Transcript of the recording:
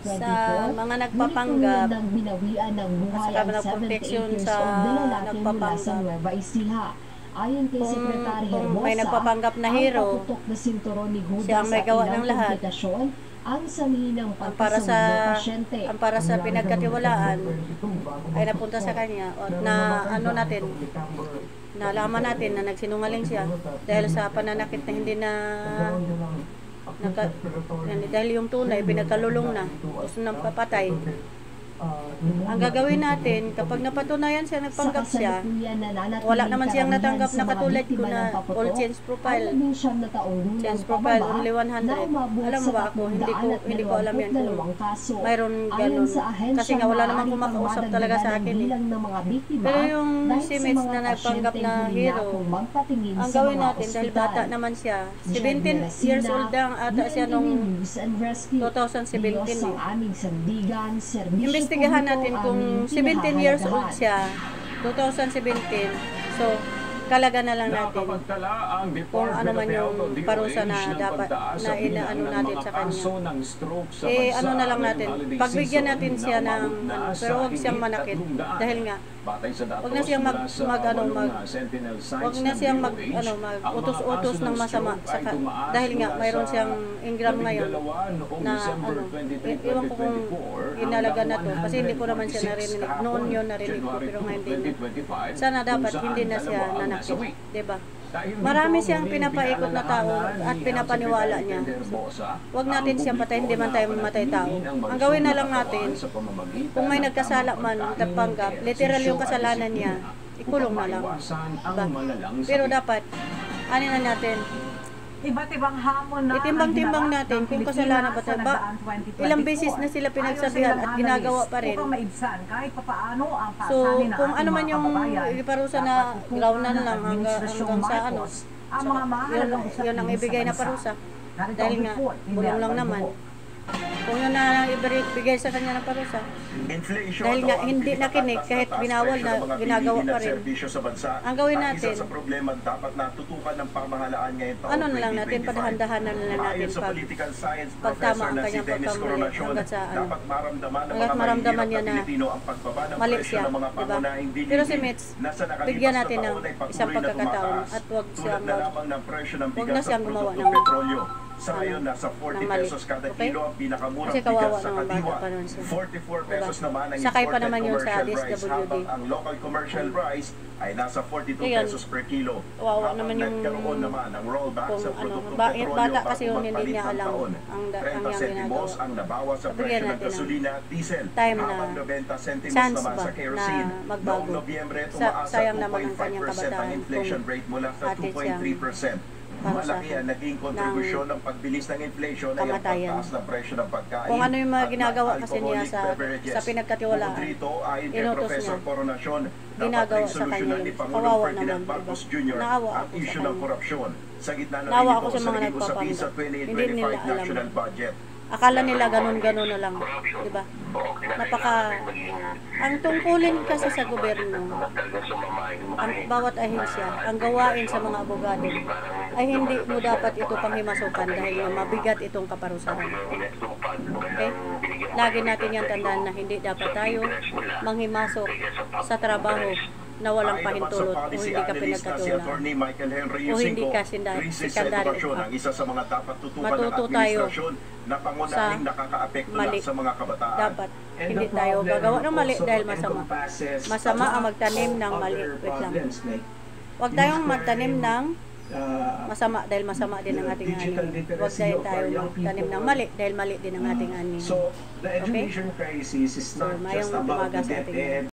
sa mga nagpapanggap ng binawian ng buhay at ang saka 78 proteksyon years sa old na lalaki mula sa nagpapanggap. Nueva Ecija. Ayon kay Secretary Kung may Hermosa, nagpapanggap na ang hero, paputok na sinturon ni siya Judas ang may at gawa ilang ng lahat. komplikasyon ang sanhi ng Ang para pagkasawid sa ng pasyente. ang para sa pinagkatiwalaan ay napunta sa kanya at na ano natin, nalaman natin na nagsinungaling siya dahil sa pananakit na hindi na dahil yung tunay pinagkalulong na, gusto nang papatay. Ang gagawin natin, kapag napatunayan siya, nagpanggap siya, wala naman siyang natanggap na katulad ko na all change profile. Change profile only 100. Alam mo ba ako, hindi ko alam yan kung mayroon ganun. Kasi nga wala naman kumakausap talaga sa akin eh. Pero yung si Mitch na nagpanggap na hero, ang gawin natin, dahil bata naman siya, 17 years old lang ata siya nung 2017 eh. Investigahan natin kung 17 years old siya, 2017, so kalaga na lang natin kung ano man yung parusa na dapat na inaano natin sa kanya. Ano na lang natin, pagbigyan natin siya ng pero huwag siyang manakit dahil nga huwag na siyang utos-utos ng masama dahil nga mayroon siyang ingram ngayon na iwan ko kung inalaga na to kasi hindi ko naman siya narinig noon yun narinig ko pero ngayon din sana dapat hindi na siya nanakit, diba? Marami siyang pinapaikot na tao at pinapaniwala niya. Huwag natin siyang patayin, hindi man tayo mamatay tao. Ang gawin na lang natin, kung may nagkasala man, nagpanggap, literal yung kasalanan niya, ikulong na lang. Diba? Pero dapat, ano na natin, iba't ibang hamon na itimbang-timbang natin kung kasalanan ba tayo. Ilang beses na sila pinagsabihan at ginagawa pa rin. So, kung ano man yung parusa na gawnan lang hanggang sa ano, yun ang ibigay na parusa. Dahil nga, bulong lang naman. Kung yun na ibigay sa kanya ng parusa. Dahil nga hindi nakinig kahit binawal na ginagawa pa rin. Ang gawin natin, ano na lang natin, padahan-dahanan na lang natin pagtama ang kanyang pagkamali hanggat sa ano. Hanggat maramdaman niya na mali siya, diba? Pero si Mitch, bigyan natin ng isang pagkakataon at huwag na siyang gumawa ng sa ngayon, nasa 40 pesos kada kilo ang pinakamurang kasi bigas sa naman Kadiwa. bata pa nun siya. 44 pesos naman ang Sakay pa imported naman yun sa commercial rice, DSWD. habang ang local commercial rice ay nasa 42 Ayan. pesos per kilo. Wawa Habang naman yung nagkaroon naman ang rollback kung sa produktong petrolyo bata kasi bago yun hindi magpalit niya ng alam taon. ang 30 ginagawa. centimos ang nabawas sa Bigyan presyo ng natin gasolina, diesel, time na habang 90 centimos chance naman ba sa kerosene. na magbago. Noong Nobyembre, tumaas sa Sayang naman ang kanyang 2.5% ang kabataan inflation kung rate mula sa atin siyang 2.3%. Malaki ang naging kontribusyon ng pagbilis ng inflation ay ang pagtaas ng presyo ng pagkain. Kung ano yung mga at ginagawa ng kasi niya alcoholic beverages. sa pinagkatiwalaan, Bukod rito, ayon kay inutos Professor niya, Coronation, dapat ginagawa ring sa solusyonan kanya ni yun. Pangulong Kawawa Ferdinand naman, Marcos diba? Jr. Naawa ang ako sa issue ng kanya. korupsyon. Sa gitna na rin Naawa ako ito sa sa mga naging usapin sa nagpapanggap. Hindi nila 2025 alam. national budget. Akala nila ganun-ganun na lang, di ba? Ang tungkulin kasi sa gobyerno, ang bawat ahensya, ang gawain sa mga abogado, ay hindi mo dapat ito panghimasukan dahil mabigat itong kaparusahan. Okay? Lagi natin yan tandaan na hindi dapat tayo manghimasok sa trabaho na walang pahintulot o hindi ka pinagkatulang o hindi ka sikandaryo. Matuto tayo sa mali. Dapat hindi tayo gagawa ng mali dahil masama. Masama ang magtanim ng mali. Wait lang. Huwag tayong magtanim ng masama dahil masama din ang ating ani. Huwag tayo magtanim ng mali dahil mali din ang ating ani. So, the education crisis is not just mayong about umaga the sa ating